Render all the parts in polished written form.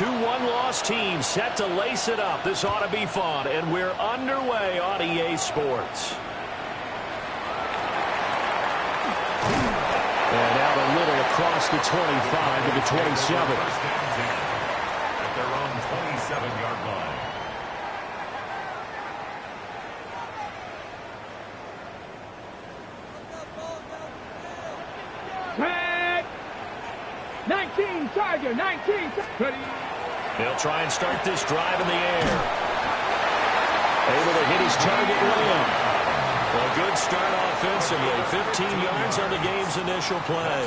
two one-loss teams set to lace it up. This ought to be fun, and we're underway on EA Sports. And out a little across the 25 to the 27. At their own 27-yard line. Tag! 19, Charger, 19. They'll try and start this drive in the air. Able to hit his target well. A good start offensively. 15 yards on the game's initial play.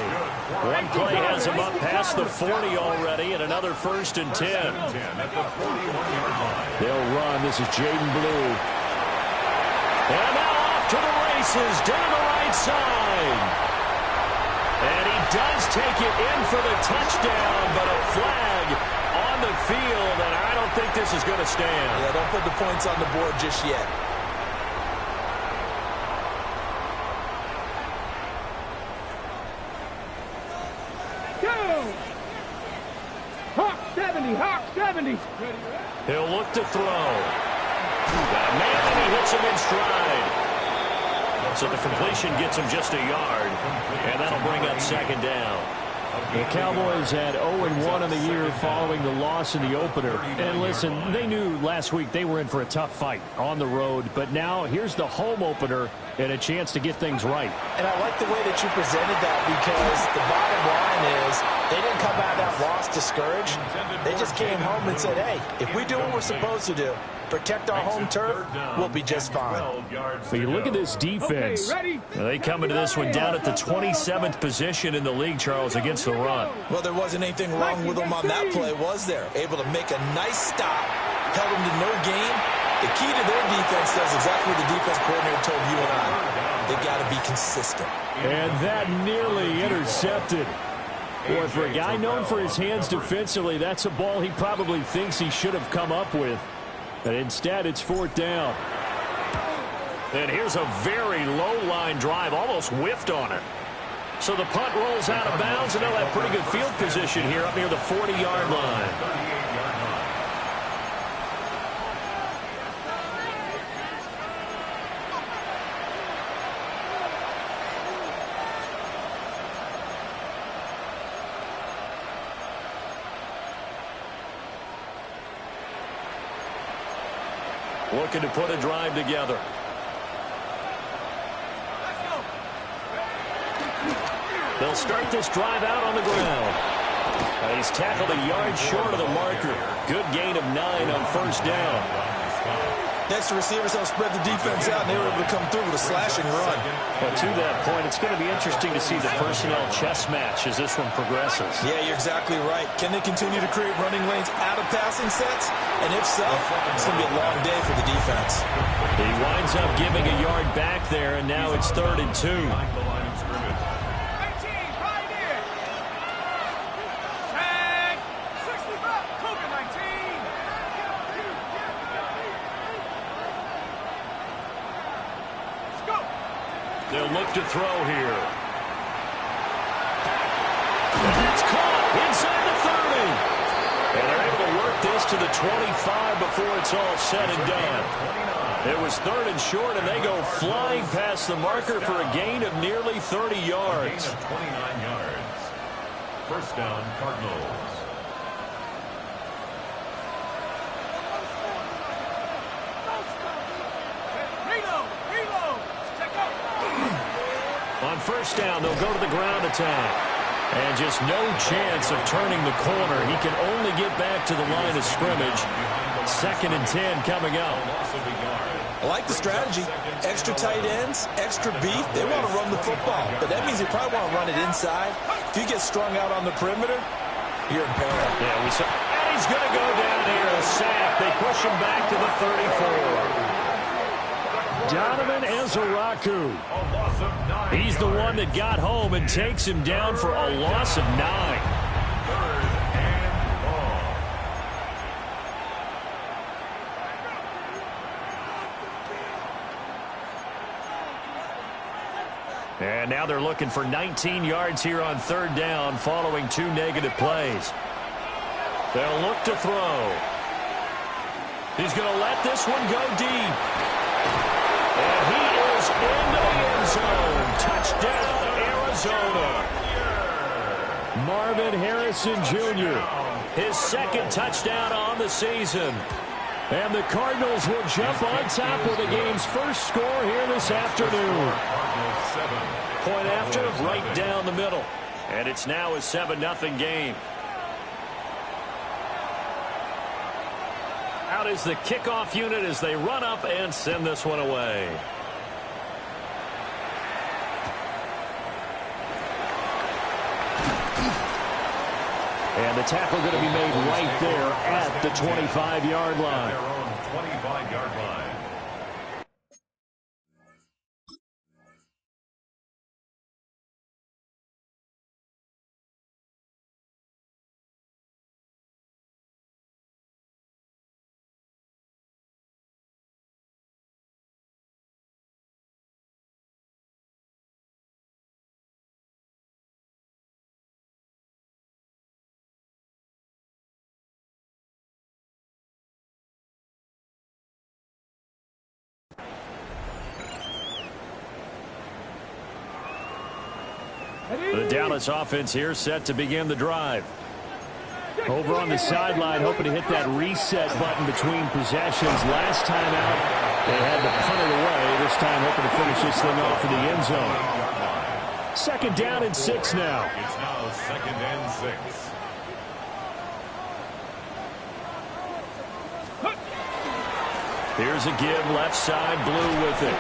One play has him up past the 40 already, and another 1st and 10. They'll run. This is Jaden Blue. And now off to the races down the right side. And he does take it in for the touchdown, but a flag on the field, and I don't think this is going to stand. Yeah, don't put the points on the board just yet. Hawk 70, Hawk 70. He'll look to throw. Got a man, and he hits him in stride. So the completion gets him just a yard, and that'll bring up 2nd down. The Cowboys had 0-1 in the year following the loss in the opener. And listen, they knew last week they were in for a tough fight on the road. But now here's the home opener and a chance to get things right. And I like the way that you presented that, because the bottom line is they didn't come out of that loss discouraged. They just came home and said, hey, if we do what we're supposed to do, protect our home turf, we'll be just fine. But you look at this defense. They come into this one down at the 27th position in the league, Charles, against the run. Well, there wasn't anything wrong with them on that play, was there? Able to make a nice stop, held them to no gain. The key to their defense does exactly what the defense coordinator told you and I. They got to be consistent. And that nearly intercepted. Boy, for a guy known for his hands defensively, that's a ball he probably thinks he should have come up with. But instead, it's 4th down. And here's a very low-line drive, almost whiffed on it. So the punt rolls out of bounds, and they'll have pretty good field position here up near the 40-yard line. Looking to put a drive together. They'll start this drive out on the ground. He's tackled a yard short of the marker. Good gain of 9 on 1st down. Next, the receivers help spread the defense out, and they were able to come through with a slashing run. Well, to that point, it's going to be interesting to see the personnel chess match as this one progresses. Yeah, you're exactly right. Can they continue to create running lanes out of passing sets? And if so, it's going to be a long day for the defense. He winds up giving a yard back there, and now it's 3rd and 2. They'll look to throw here. And that's caught inside the 30. And they're able to work this to the 25 before it's all said and done. It was 3rd and short, and they go flying past the marker for a gain of nearly 30 yards. 29 yards. 1st down, Cardinals. On 1st down, they'll go to the ground attack. And just no chance of turning the corner. He can only get back to the line of scrimmage. 2nd and 10 coming up. I like the strategy. Extra tight ends, extra beef. They want to run the football. But that means they probably want to run it inside. If you get strung out on the perimeter, you're in peril. Yeah, we saw. And he's going to go down here. A sack. They push him back to the 34. Donovan Ezeraku. He's the one that got home and takes him down for a loss of 9. 3rd and long. And now they're looking for 19 yards here on 3rd down following 2 negative plays. They'll look to throw. He's going to let this one go deep. And he is into the end zone. Touchdown, Arizona. Marvin Harrison Jr., his second touchdown on the season. And the Cardinals will jump on top of the game's first score here this afternoon. Point after, right down the middle. And it's now a 7-0 game. Out is the kickoff unit as they run up and send this one away. And the tackle going to be made right there at the 25-yard line. Their own 25-yard line. The Dallas offense here set to begin the drive. Over on the sideline, hoping to hit that reset button between possessions. Last time out, they had to punt it away. This time hoping to finish this thing off in the end zone. 2nd down and 6 now. It's now 2nd and 6. Here's a give, left side, Blue with it.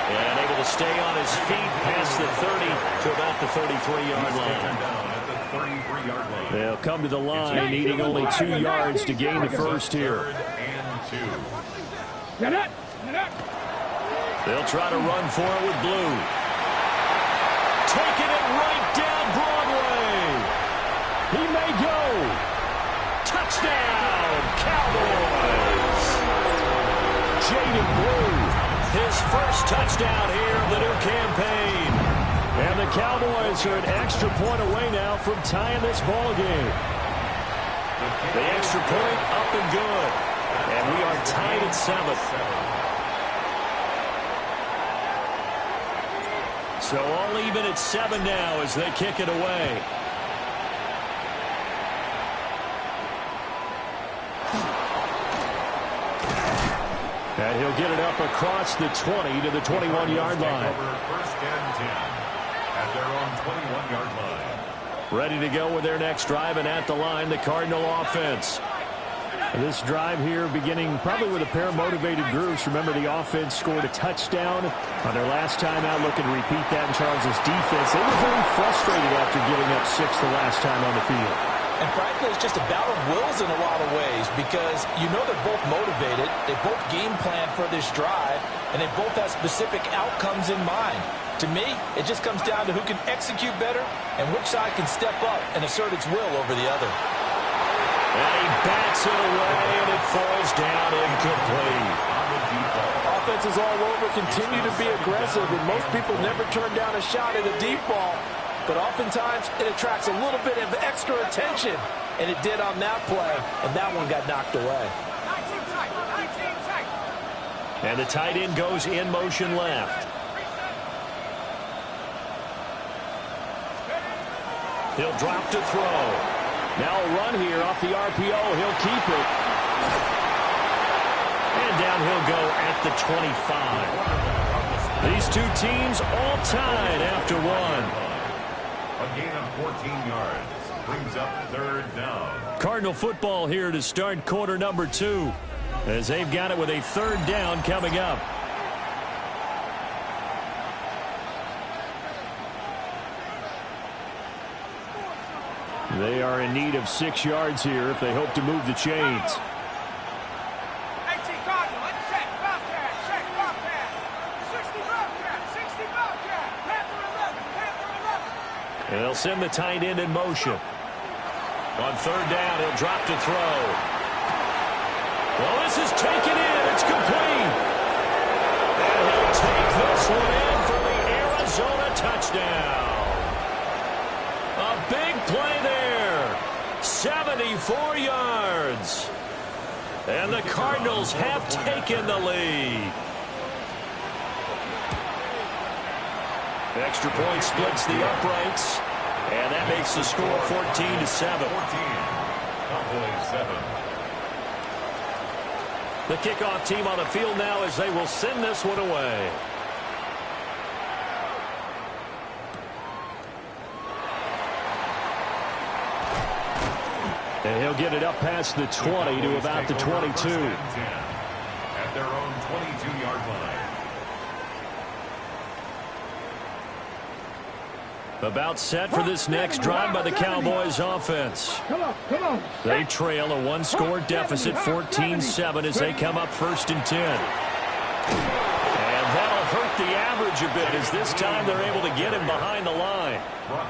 And able to stay on his feet past the 30 to about the 33-yard line. Down at the 33-yard line. They'll come to the line, needing only 2 yards to gain the first here. 3rd and 2. Get it! Get it! They'll try to run for it with Blue. Taking it right down Broadway. He may go. Touchdown, Cowboys. Jaden Blue, his first touchdown here of the new campaign. And the Cowboys are an extra point away now from tying this ball game. The extra point up and good. And we are tied at 7. So all even at 7 now as they kick it away. And he'll get it up across the 20 to the 21-yard line. 1st and 10 at their own 21-yard line. Ready to go with their next drive, and at the line, the Cardinal offense. This drive here beginning probably with a pair of motivated groups. Remember, the offense scored a touchdown on their last time out, looking to repeat that in Charles's defense. They were very frustrated after giving up 6 the last time on the field. And frankly, it's just a battle of wills in a lot of ways because you know they're both motivated. They both game plan for this drive, and they both have specific outcomes in mind. To me, it just comes down to who can execute better and which side can step up and assert its will over the other. And he bats it away, and it falls down incomplete. Offenses all over continue to be aggressive, and most people never turn down a shot at a deep ball. But oftentimes, it attracts a little bit of extra attention. And it did on that play, and that one got knocked away. And the tight end goes in motion left. He'll drop to throw. Now a run here off the RPO. He'll keep it. And down he'll go at the 25. These two teams all tied after one. A gain of 14 yards brings up 3rd down. Cardinal football here to start quarter number 2 as they've got it with a 3rd down coming up. They are in need of 6 yards here if they hope to move the chains. And they'll send the tight end in motion. On 3rd down, he'll drop to throw. Well, this is taken in. It's complete. And he'll take this one in for the Arizona touchdown. A big play there. 74 yards. And the Cardinals have taken the lead. Extra point splits the uprights. And that makes the score 14-7. Cowboys 7. The kickoff team on the field now as they will send this one away. And he'll get it up past the 20 to about the 22. At their own 22-yard line. About set for this next drive by the Cowboys offense. They trail a one-score deficit, 14-7, as they come up 1st and 10. And that'll hurt the average a bit, as this time they're able to get him behind the line.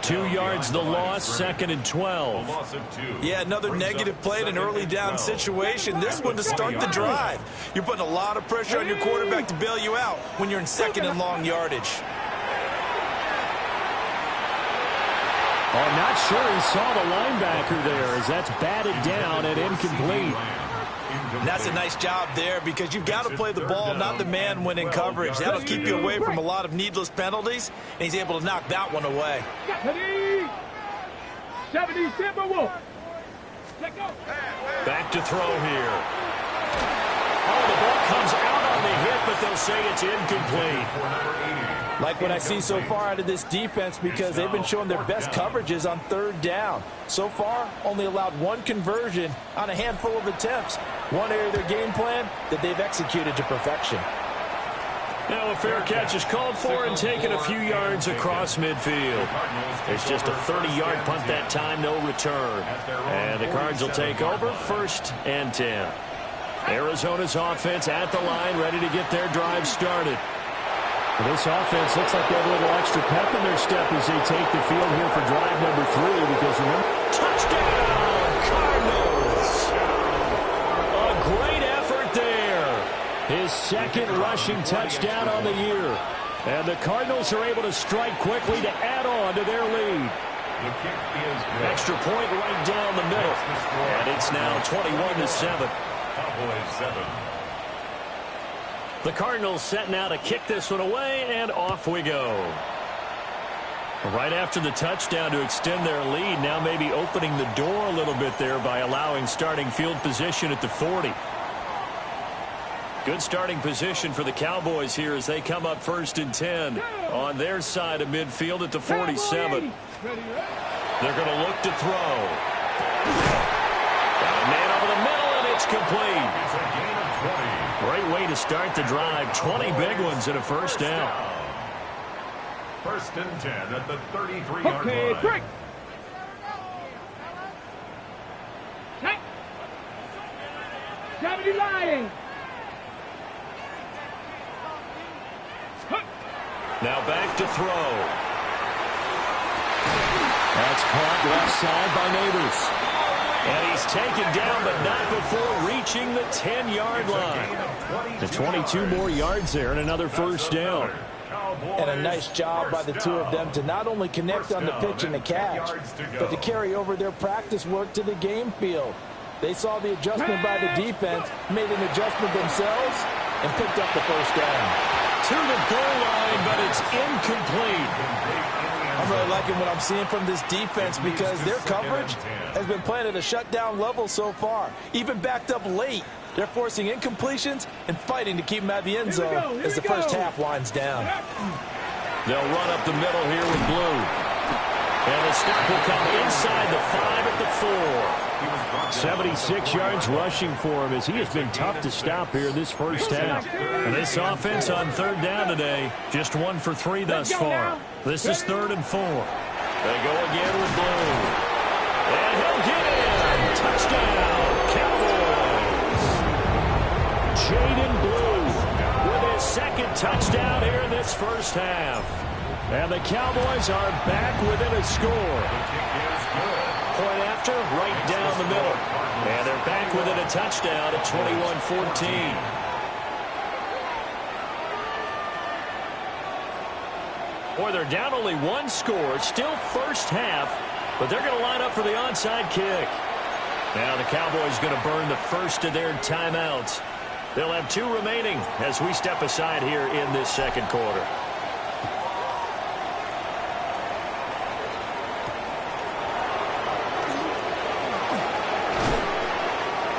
2 yards the loss, 2nd and 12. Yeah, another negative play in an early down situation. This one to start the drive. You're putting a lot of pressure on your quarterback to bail you out when you're in 2nd and long yardage. Oh, I'm not sure he saw the linebacker there, as that's batted down and incomplete. That's a nice job there, because you've got to play the ball, not the man when in coverage. That'll keep you away from a lot of needless penalties, and he's able to knock that one away. 70 Timberwolf. Back to throw here. Oh, the ball comes out on the hit, but they'll say it's incomplete. Like what I see so far out of this defense, because they've been showing their best coverages on 3rd down. So far, only allowed 1 conversion on a handful of attempts. One area of their game plan that they've executed to perfection. Now a fair catch is called for and taken a few yards across midfield. It's just a 30-yard punt that time, no return. And the Cards will take over 1st and 10. Arizona's offense at the line, ready to get their drive started. Well, this offense looks like they have a little extra pep in their step as they take the field here for drive number 3, because remember, touchdown, Cardinals! A great effort there. His 2nd rushing touchdown on the year. And the Cardinals are able to strike quickly to add on to their lead. Extra point right down the middle. And it's now 21-7. Cowboys 7. The Cardinals set now to kick this one away, and off we go. Right after the touchdown to extend their lead, now maybe opening the door a little bit there by allowing starting field position at the 40. Good starting position for the Cowboys here as they come up 1st and 10 on their side of midfield at the 47. They're going to look to throw. Got a man over the middle, and it's complete. It's a gain of 20. Great way to start the drive. 20 big ones and a 1st down. 1st and 10 at the 33-yard line. Break. Gravity lying. Now back to throw. That's caught left side by Neighbors. And he's taken down, but not before reaching the 10-yard line. The 22 more yards there and another 1st down. And a nice job by the 2 of them to not only connect on the pitch and the catch, but to carry over their practice work to the game field. They saw the adjustment by the defense, made an adjustment themselves, and picked up the 1st down. To the goal line, but it's incomplete. I'm really liking what I'm seeing from this defense, because their coverage has been playing at a shutdown level so far. Even backed up late, they're forcing incompletions and fighting to keep them out of the end zone as the 1st half winds down. They'll run up the middle here with Blue. And the stop will come inside the 5 at the 4. 76 yards rushing for him, as he has been tough to stop here this 1st half. And this offense on 3rd down today, just 1 for 3 thus far. This is 3rd and 4. They go again with Blue. And he'll get in. Touchdown, Cowboys. Jaden Blue with his 2nd touchdown here in this 1st half. And the Cowboys are back within a score. Point after, right down the middle. And they're back within a touchdown at 21-14. Boy, they're down only 1 score. Still 1st half, but they're going to line up for the onside kick. Now the Cowboys going to burn the first of their timeouts. They'll have 2 remaining as we step aside here in this second quarter.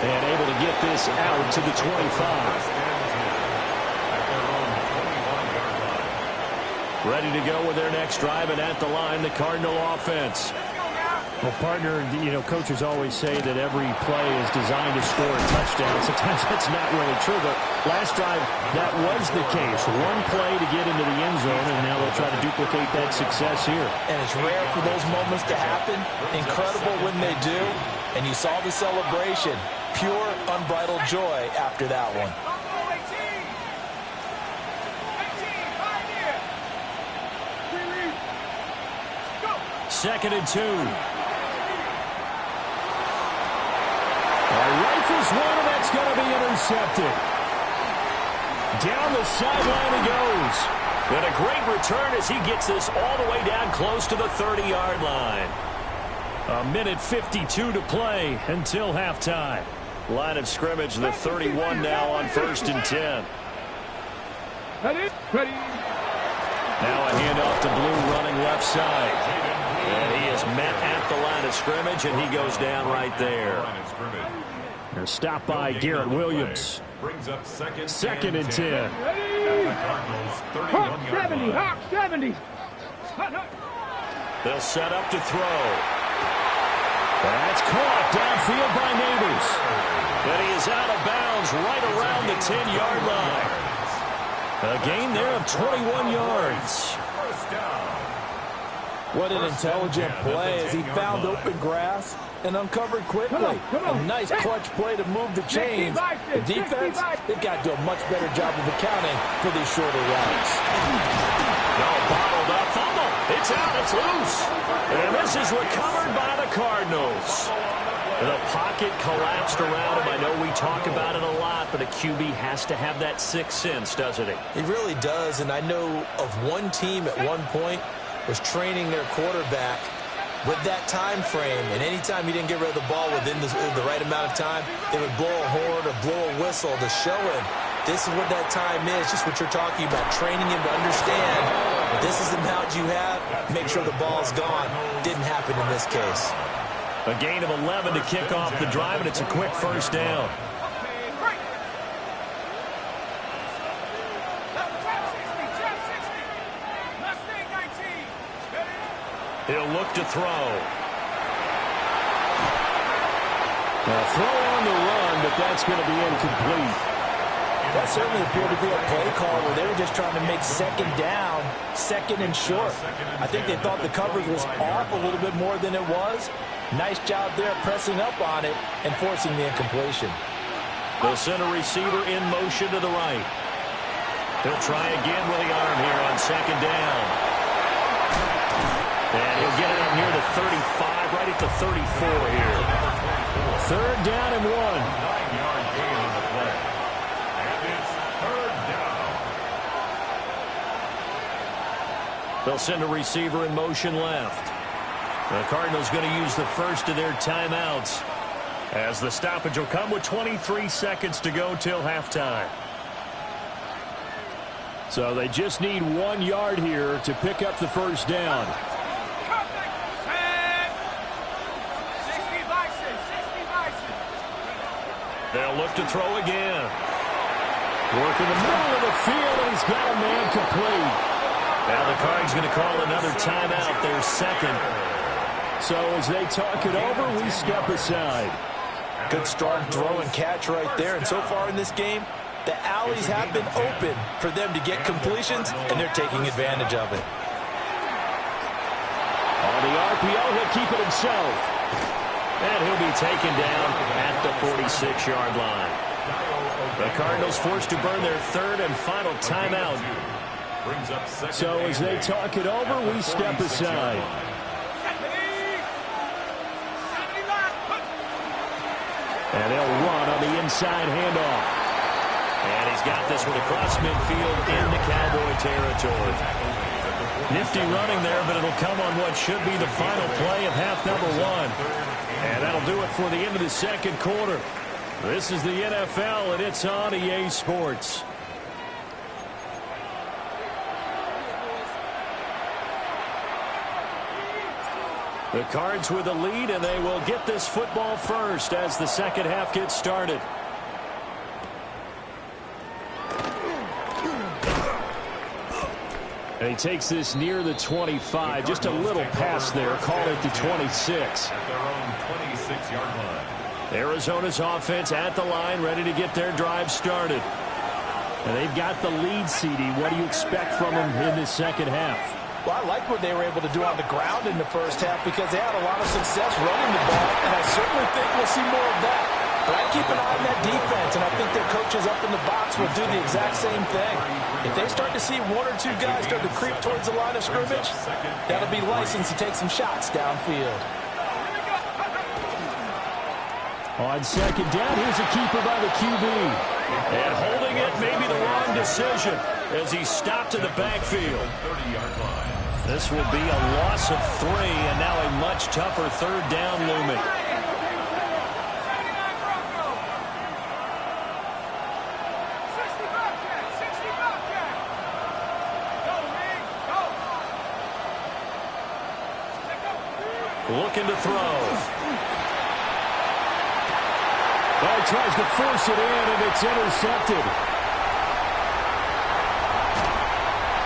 And able to get this out to the 25. Ready to go with their next drive, and at the line, the Cardinal offense. Well, partner, coaches always say that every play is designed to score a touchdown. Sometimes that's not really true, but last drive, that was the case. One play to get into the end zone, and now they'll try to duplicate that success here. And it's rare for those moments to happen. Incredible when they do. And you saw the celebration. Pure, unbridled joy after that one. Second and 2. Rifles one, and that's going to be intercepted. Down the sideline he goes. And a great return as he gets this all the way down close to the 30-yard line. A minute 52 to play until halftime. Line of scrimmage, the 31 now on 1st and 10. Ready. Now a handoff to Blue running left side. And he is met at the line of scrimmage, and he goes down right there. They're stopped by Garrett Williams. Brings up Second and 10. Hawk 70, Hawk 70. They'll set up to throw. That's caught downfield by Neighbors. But he is out of bounds right around the 10-yard line. A gain there of 21 yards. What an intelligent play as he found open grass and uncovered quickly. A nice clutch play to move the chains. The defense, they've got to do a much better job of accounting for these shorter routes. No, bottled up. Fumble. It's out. It's loose. And this is recovered by the Cardinals. The pocket collapsed around him. I know we talk about it a lot, but a QB has to have that sixth sense, doesn't he? He really does, and I know of one team at one point was training their quarterback with that time frame, and anytime he didn't get rid of the ball within the right amount of time, they would blow a horn or blow a whistle to show him this is what that time is, just what you're talking about, training him to understand this is the amount you have, make sure the ball's gone. Didn't happen in this case. A gain of 11 to kick off the drive, and it's a quick first down. He'll look to throw. A throw on the run, but that's going to be incomplete. That certainly appeared to be a play call where they were just trying to make second down, second and short. I think they thought the coverage was off a little bit more than it was. Nice job there pressing up on it and forcing the incompletion. They'll send a receiver in motion to the right. He'll try again with the arm here on second down. And he'll get it up near the 35, right at the 34 here. Third down and 1. 9-yard gain on the play. And it's third down. They'll send a receiver in motion left. The Cardinals going to use the first of their timeouts as the stoppage will come with 23 seconds to go till halftime. So they just need 1 yard here to pick up the first down. They'll look to throw again. Work in the middle of the field, and he's got a man complete. Now the Cards going to call another timeout, their second. So as they talk it over, we step aside. Good strong throw and catch right there. And so far in this game, the alleys have been open for them to get completions, and they're taking advantage of it. On the RPO, he'll keep it himself. And he'll be taken down at the 46-yard line. The Cardinals forced to burn their third and final timeout. So as they talk it over, we step aside. And they'll run on the inside handoff. And he's got this one across midfield into Cowboy territory. Nifty running there, but it'll come on what should be the final play of half number 1. And that'll do it for the end of the second quarter. This is the NFL, and it's on EA Sports. The Cards with the lead, and they will get this football first as the second half gets started. And he takes this near the 25. Just a little pass there. Call it the 26. At their own 26-yard line. Arizona's offense at the line, ready to get their drive started. And they've got the lead, CD. What do you expect from them in the second half? Well, I like what they were able to do on the ground in the first half because they had a lot of success running the ball, and I certainly think we'll see more of that. But I keep an eye on that defense, and I think their coaches up in the box will do the exact same thing. If they start to see one or two guys start to creep towards the line of scrimmage, that'll be license to take some shots downfield. On second down, here's a keeper by the QB. And holding it may be the wrong decision as he stopped in the backfield. 30-yard line. This will be a loss of 3, and now a much tougher third down looming. Looking to throw. Well, he tries to force it in, and it's intercepted.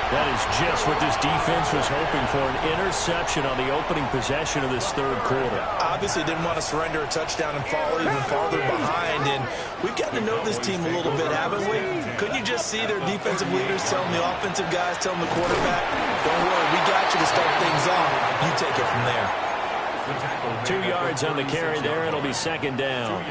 That is just what this defense was hoping for, an interception on the opening possession of this third quarter. Obviously didn't want to surrender a touchdown and fall even farther behind, and we've gotten to know this team a little bit, haven't we? Couldn't you just see their defensive leaders telling the offensive guys, telling the quarterback, don't worry, we got you to start things off. You take it from there. 2 yards on the carry there. It'll be second down.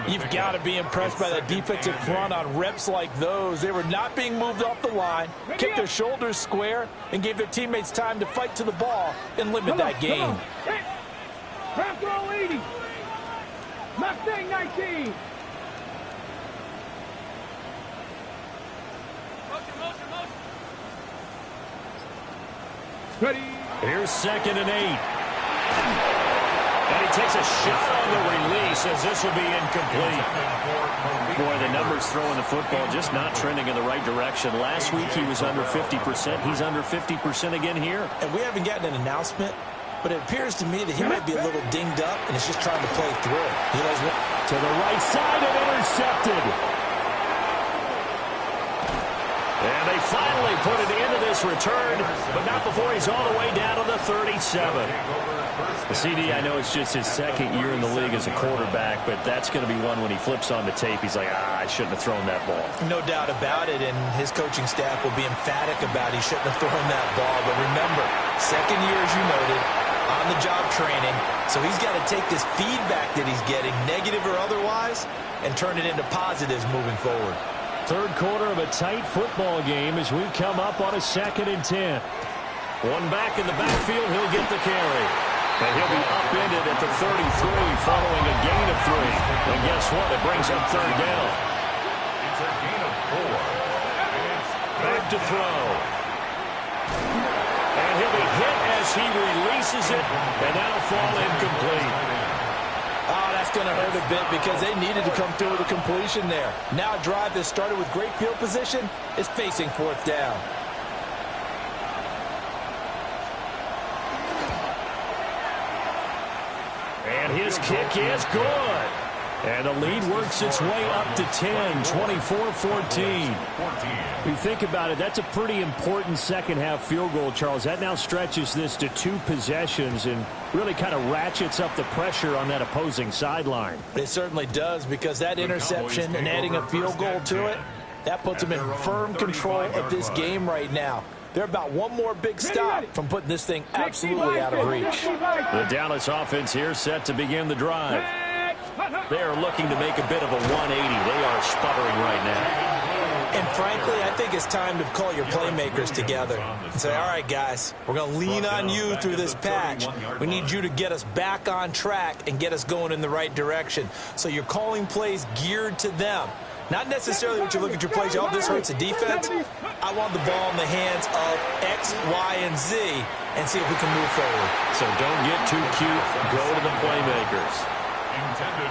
You've got to be impressed by that defensive front on reps like those. They were not being moved off the line, kept their shoulders square, and gave their teammates time to fight to the ball and limit that gain. Trap roll 80. Mustang 19. Ready. Here's second and 8. And he takes a shot on the release as this will be incomplete. Boy, the numbers throwing the football just not trending in the right direction. Last week he was under 50%. He's under 50% again here. And we haven't gotten an announcement, but it appears to me that he might be a little dinged up and is just trying to play through. He knows what. To the right side and intercepted. And they finally put it into this return, but not before he's all the way down to the 37. The CD, I know it's just his second year in the league as a quarterback, but that's going to be one when he flips on the tape. He's like, I shouldn't have thrown that ball. No doubt about it, and his coaching staff will be emphatic about he shouldn't have thrown that ball. But remember, second year, as you noted, on-the-job training, so he's got to take this feedback that he's getting, negative or otherwise, and turn it into positives moving forward. Third quarter of a tight football game as we come up on a 2nd and 10. One back in the backfield, he'll get the carry. And he'll be upended at the 33 following a gain of 3. And guess what? It brings up third down. It's a gain of 4. Back to throw. And he'll be hit as he releases it, and that'll fall incomplete. Oh, that's going to hurt a bit because they needed to come through with a completion there. Now a drive that started with great field position is facing 4th down. And his kick is good. And the lead works its way up to 10, 24-14. You think about it, that's a pretty important second-half field goal, Charles. That now stretches this to 2 possessions and really kind of ratchets up the pressure on that opposing sideline. It certainly does, because that interception and adding a field goal to it, that puts them in firm control of this game right now. They're about one more big stop from putting this thing absolutely out of reach. The Dallas offense here set to begin the drive. They are looking to make a bit of a 180. They are sputtering right now. And frankly, I think it's time to call your playmakers together and say, all right, guys, we're going to lean on you through this patch. We need you to get us back on track and get us going in the right direction. So you're calling plays geared to them. Not necessarily what you look at your plays. Oh, this hurts the defense. I want the ball in the hands of X, Y, and Z and see if we can move forward. So don't get too cute. Go to the playmakers.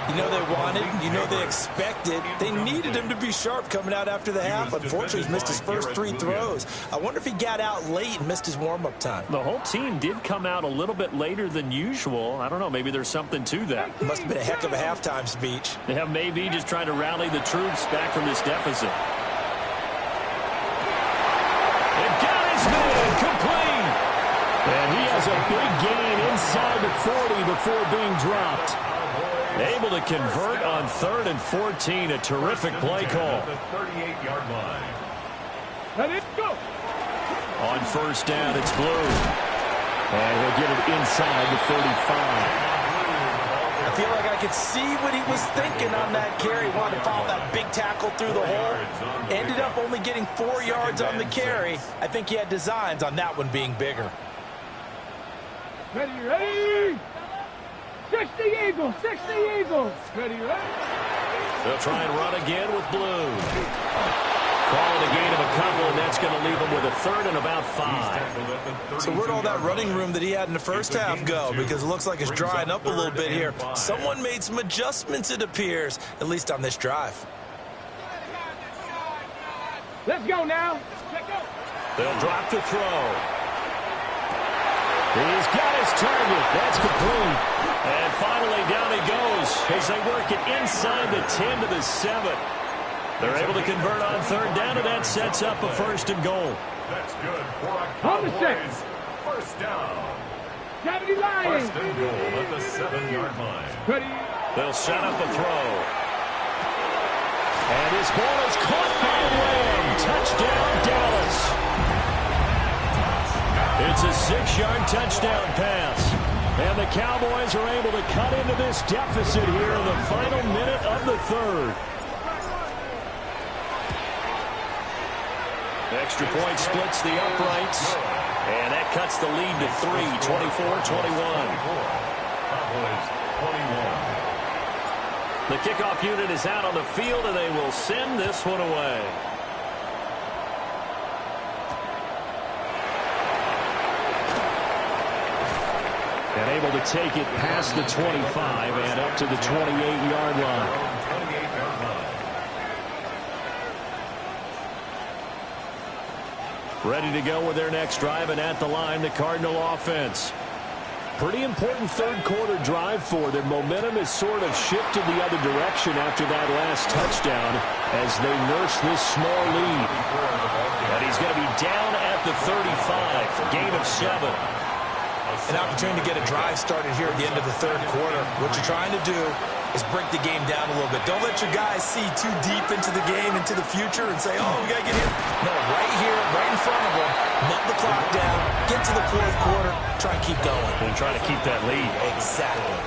You know they wanted, you know they expected. They needed him to be sharp coming out after the half. Unfortunately, he's missed his first 3 throws. I wonder if he got out late and missed his warm-up time. The whole team did come out a little bit later than usual. I don't know, maybe there's something to that. It must have been a heck of a halftime speech. Yeah, maybe just trying to rally the troops back from this deficit. It got his man complete. And he has a big gain inside the 40 before being dropped. Able to convert on 3rd and 14. A terrific play call. The 38-yard line. Let it go. On 1st down, it's Blue. And he'll get it inside the 35. I feel like I could see what he was thinking on that carry. Wanted to follow that big tackle through the hole. Ended up only getting 4 yards on the carry. I think he had designs on that one being bigger. Ready, ready. 60 Eagles, 60 Eagles. Ready, ready. They'll try and run again with Blue. Call it a gain of a couple, and that's going to leave him with a 3rd and about 5. So where'd all that running room that he had in the first half go? Because it looks like it's drying up a little bit here. Someone made some adjustments, it appears, at least on this drive. Let's go now. Let's go. They'll drop the throw. He's got his target. That's complete. And finally down he goes as they work it inside the 10 to the 7. They're able to convert on 3rd down, and that sets up a 1st and goal. That's good for a On the Cowboys 1st down. Gravity line. 1st and goal at the 7-yard line. Ready. They'll set up a throw. And his ball is caught by Lamb. Touchdown, Dallas. It's a 6-yard touchdown pass. And the Cowboys are able to cut into this deficit here in the final minute of the 3rd. Extra point splits the uprights. And that cuts the lead to 3, 24-21. Cowboys 21. The kickoff unit is out on the field, and they will send this one away. And able to take it past the 25 and up to the 28-yard line. 28-yard line. Ready to go with their next drive, and at the line, the Cardinal offense. Pretty important 3rd quarter drive for them. Momentum has sort of shifted the other direction after that last touchdown as they nurse this small lead. And he's going to be down at the 35, gain of 7. An opportunity to get a drive started here at the end of the 3rd quarter. What you're trying to do is break the game down a little bit. Don't let your guys see too deep into the game, into the future, and say, oh, we got to get here. No, right here, right in front of them, melt the clock down, get to the 4th quarter, try and keep going. And try to keep that lead. Exactly.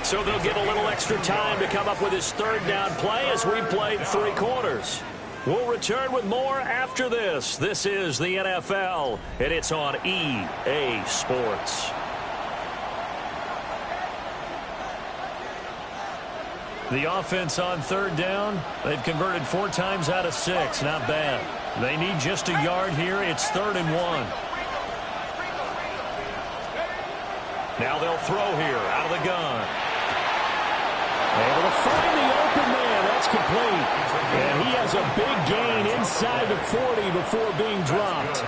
So they'll get a little extra time to come up with his 3rd down play as we played 3 quarters. We'll return with more after this. This is the NFL, and it's on EA Sports. The offense on 3rd down, they've converted 4 times out of 6. Not bad. They need just a yard here. It's 3rd and 1. Now they'll throw here out of the gun. Able to find the open man. That's complete. And he has a big gain inside the 40 before being dropped.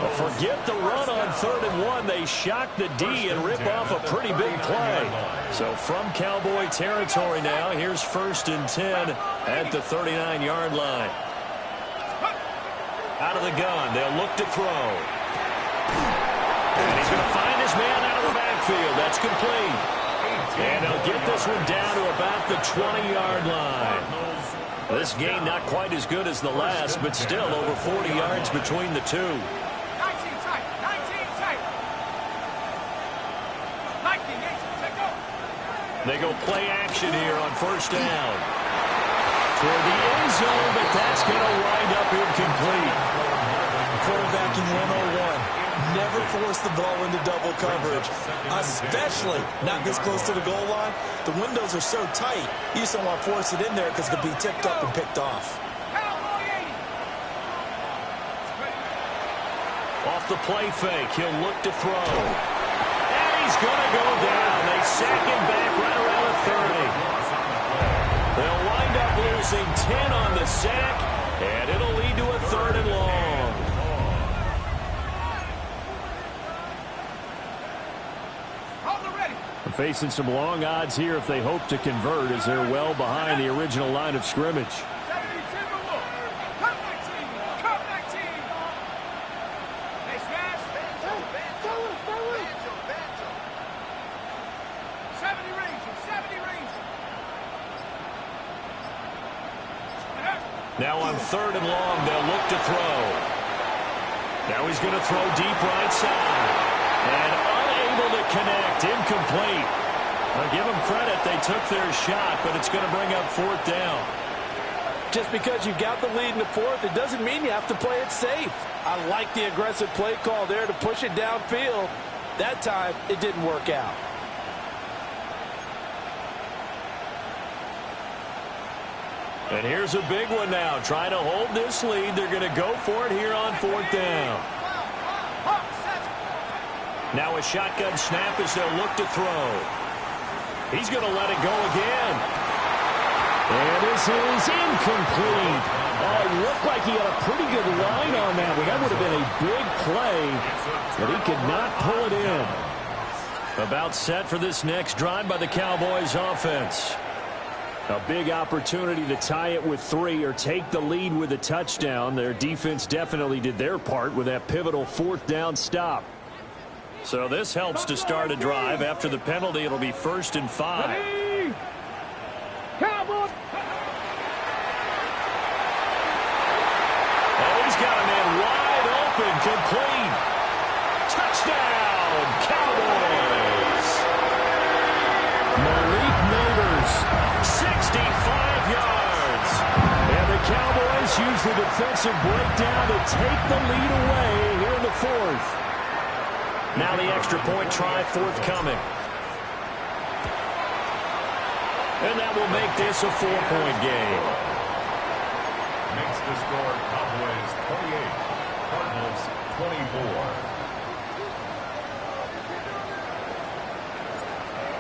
But forget the run on 3rd and 1. They shock the D and rip off a pretty big play. So from Cowboy territory now, here's 1st and 10 at the 39-yard line. Out of the gun, they'll look to throw. And he's going to find his man out of the backfield. That's complete. And they'll get this one down to about the 20-yard line. This game not quite as good as the last, but still over 40 yards between the two. 19 tight, 19 tight. 19, take go. They go play action here on 1st down. Toward the end zone, but that's going to wind up incomplete. Quarterbacking 101. never force the ball into double coverage, especially not this close to the goal line. The windows are so tight, you just don't want to force it in there because it could be tipped up and picked off. Off the play fake, he'll look to throw. And he's going to go down. They sack him back right around the 30. They'll wind up losing 10 on the sack, and it'll lead to a 3rd and long. They're facing some long odds here if they hope to convert, as they're well behind the original line of scrimmage. Now on 3rd and long, they'll look to throw. Now he's going to throw deep right side. And unable to connect, incomplete. I'll give them credit, they took their shot, but it's going to bring up 4th down. Just because you've got the lead in the 4th, it doesn't mean you have to play it safe. I like the aggressive play call there to push it downfield. That time, it didn't work out. And here's a big one now. Trying to hold this lead. They're going to go for it here on 4th down. Now a shotgun snap as they'll look to throw. He's going to let it go again. And this is incomplete. Oh, it looked like he had a pretty good line on that one. That would have been a big play, but he could not pull it in. About set for this next drive by the Cowboys offense. A big opportunity to tie it with 3 or take the lead with a touchdown. Their defense definitely did their part with that pivotal 4th down stop. So this helps to start a drive. After the penalty, it'll be 1st and 5. Cowboys! Oh, he's got a man wide open, complete. Touchdown, Cowboys! Malik Neighbors, 65 yards. and the Cowboys use the defensive breakdown to take the lead away here in the 4th. Now the extra point try forthcoming. And that will make this a 4-point game. Makes the score Cowboys 28, Cardinals 24.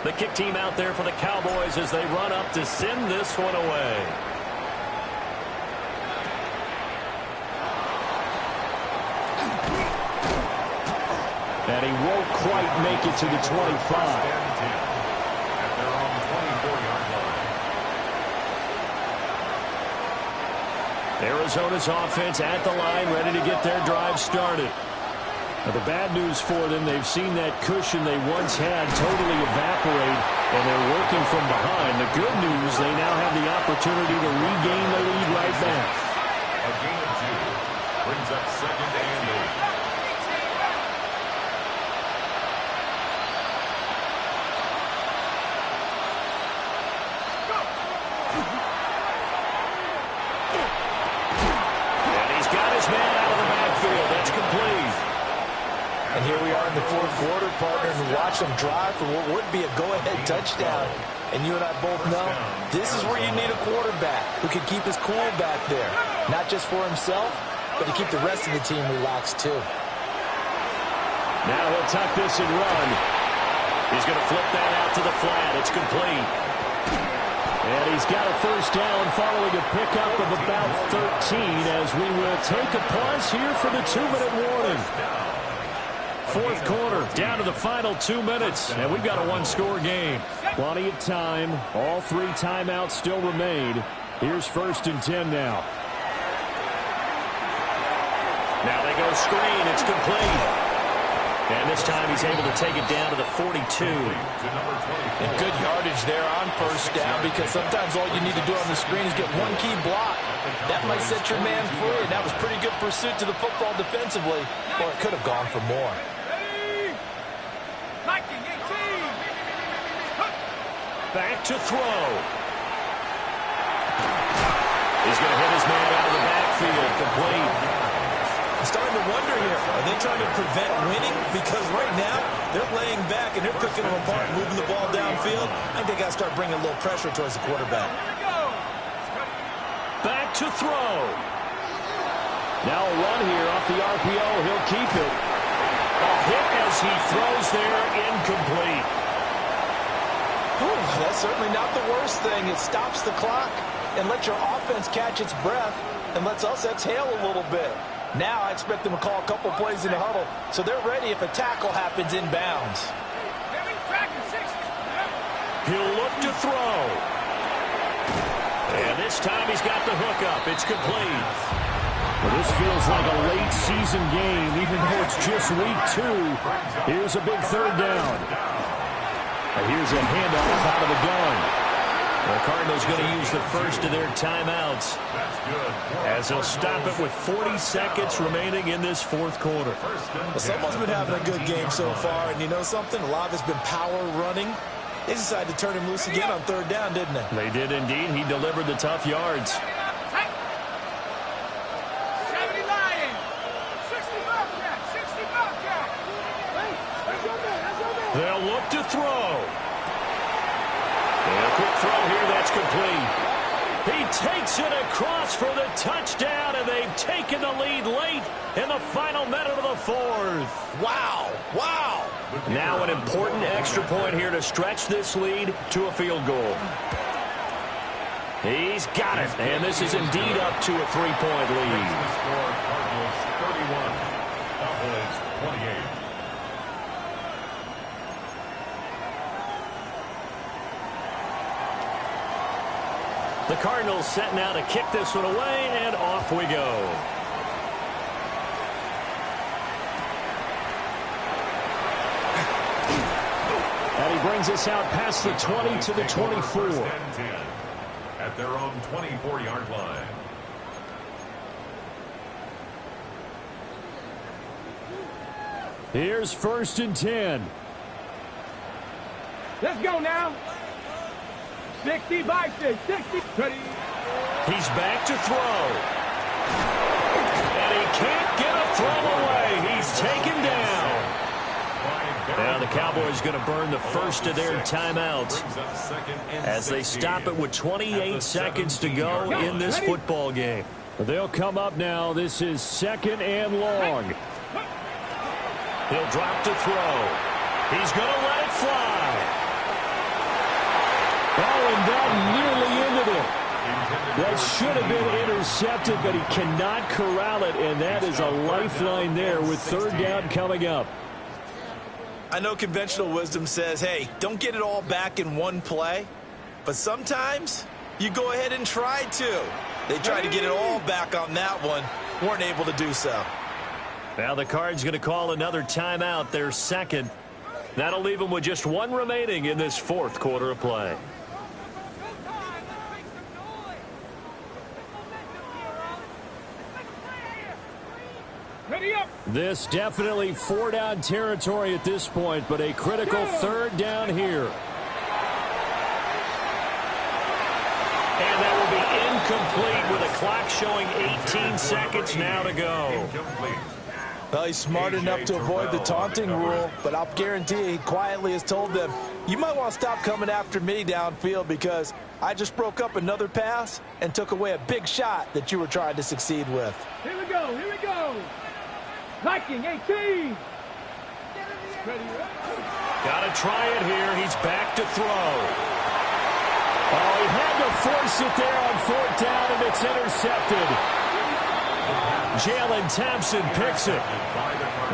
The kick team out there for the Cowboys as they run up to send this one away. And he won't quite make it to the 25. Arizona's offense at the line, ready to get their drive started. Now, the bad news for them, they've seen that cushion they once had totally evaporate, and they're working from behind. The good news, they now have the opportunity to regain the lead right back. A gain of 2 brings up 2nd and 8. And here we are in the 4th quarter, partner, and watch them drive for what would be a go-ahead touchdown. And you and I both know this is where you need a quarterback who can keep his cool back there. Not just for himself, but to keep the rest of the team relaxed too. Now he'll tuck this and run. He's going to flip that out to the flat. It's complete. And he's got a 1st down following a pickup of about 13 as we will take a pause here for the 2-minute warning. 4th quarter, down to the final 2 minutes, and we've got a 1-score game. Plenty of time. All 3 timeouts still remain. Here's 1st and 10 now. Now they go screen. It's complete. And this time he's able to take it down to the 42. And good yardage there on 1st down, because sometimes all you need to do on the screen is get one key block. That might set your man free, and that was pretty good pursuit to the football defensively, or it could have gone for more. Back to throw. He's going to hit his man out of the backfield, complete. starting to wonder here. Are they trying to prevent winning? Because right now, they're laying back and they're picking them apart, moving the ball downfield. I think they got to start bringing a little pressure towards the quarterback. Back to throw. Now a run here off the RPO. He'll keep it. A hit as he throws there, incomplete. That's certainly not the worst thing. It stops the clock and lets your offense catch its breath and lets us exhale a little bit. Now I expect them to call a couple plays in the huddle so they're ready if a tackle happens inbounds. He'll look to throw. And this time he's got the hook up. It's complete. Well, this feels like a late season game, even though it's just week 2. Here's a big third down. And here's a handoff out of the gun. The Cardinals going to use the first of their timeouts as they'll stop it with 40 seconds remaining in this fourth quarter. Well, someone's been having a good game so far, and you know something? A lot of it's been power running. They decided to turn him loose again on third down, didn't they? They did indeed. He delivered the tough yards. 70 Lions, 60 Bobcat, 60 Bobcat. They'll look to throw. And a quick throw here, that's complete. He takes it across for the touchdown, and they've taken the lead late in the final minute of the fourth. Wow, wow. Now an important extra point here to stretch this lead to a field goal. He's got it, and this is indeed up to a 3-point lead. Cardinals 31, Cowboys 28. The Cardinals set now to kick this one away, and off we go. And he brings us out past the 20 to the 24. At their own 24-yard line. Here's 1st and 10. Let's go now. 60 by 6, 60. Ready. He's back to throw. And he can't get a throw away. He's taken down. Now the Cowboys going to burn the first of their timeouts as they stop it with 28 seconds to go in this football game. They'll come up now. This is 2nd and long. He'll drop to throw. He's going to let it fly. Oh, and that nearly ended it. That should have been intercepted, but he cannot corral it, and that is a lifeline there with third down coming up. I know conventional wisdom says, hey, don't get it all back in one play. But sometimes you go ahead and try to. They tried to get it all back on that one. Weren't able to do so. Now the Cards going to call another timeout, their second. That'll leave them with just one remaining in this fourth quarter of play. This definitely 4-down territory at this point, but a critical third down here. And that will be incomplete with a clock showing 18 seconds now to go. Well, he's smart enough to avoid the taunting rule, but I'll guarantee he quietly has told them, you might want to stop coming after me downfield because I just broke up another pass and took away a big shot that you were trying to succeed with. Here we go, here we go. Viking 18. Got to try it here. He's back to throw. Oh, he had to force it there on 4th down, and it's intercepted. Jalen Thompson picks it.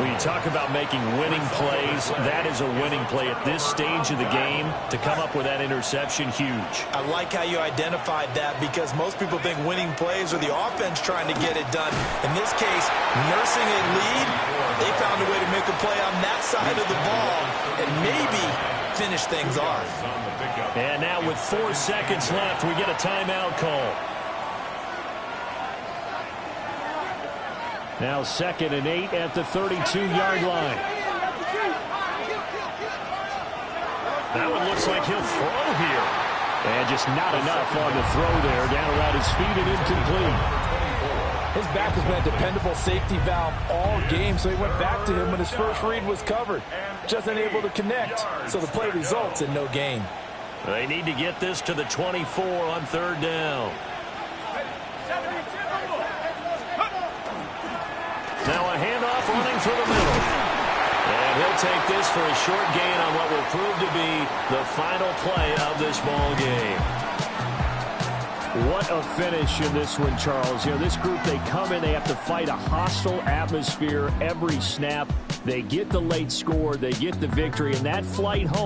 When you talk about making winning plays, that is a winning play at this stage of the game. To come up with that interception, huge. I like how you identified that because most people think winning plays are the offense trying to get it done. In this case, nursing a lead, they found a way to make a play on that side of the ball and maybe finish things off. And now with 4 seconds left, we get a timeout call. Now 2nd and 8 at the 32-yard line. That one looks like he'll throw here. And just not enough on the throw there. Down around his feet and incomplete. His back has been a dependable safety valve all game, so he went back to him when his first read was covered. Just unable to connect, so the play results in no gain. They need to get this to the 24 on third down. Now a handoff running through the middle. And he'll take this for a short gain on what will prove to be the final play of this ball game. What a finish in this one, Charles. You know, this group, they come in, they have to fight a hostile atmosphere every snap. They get the late score, they get the victory, and that flight home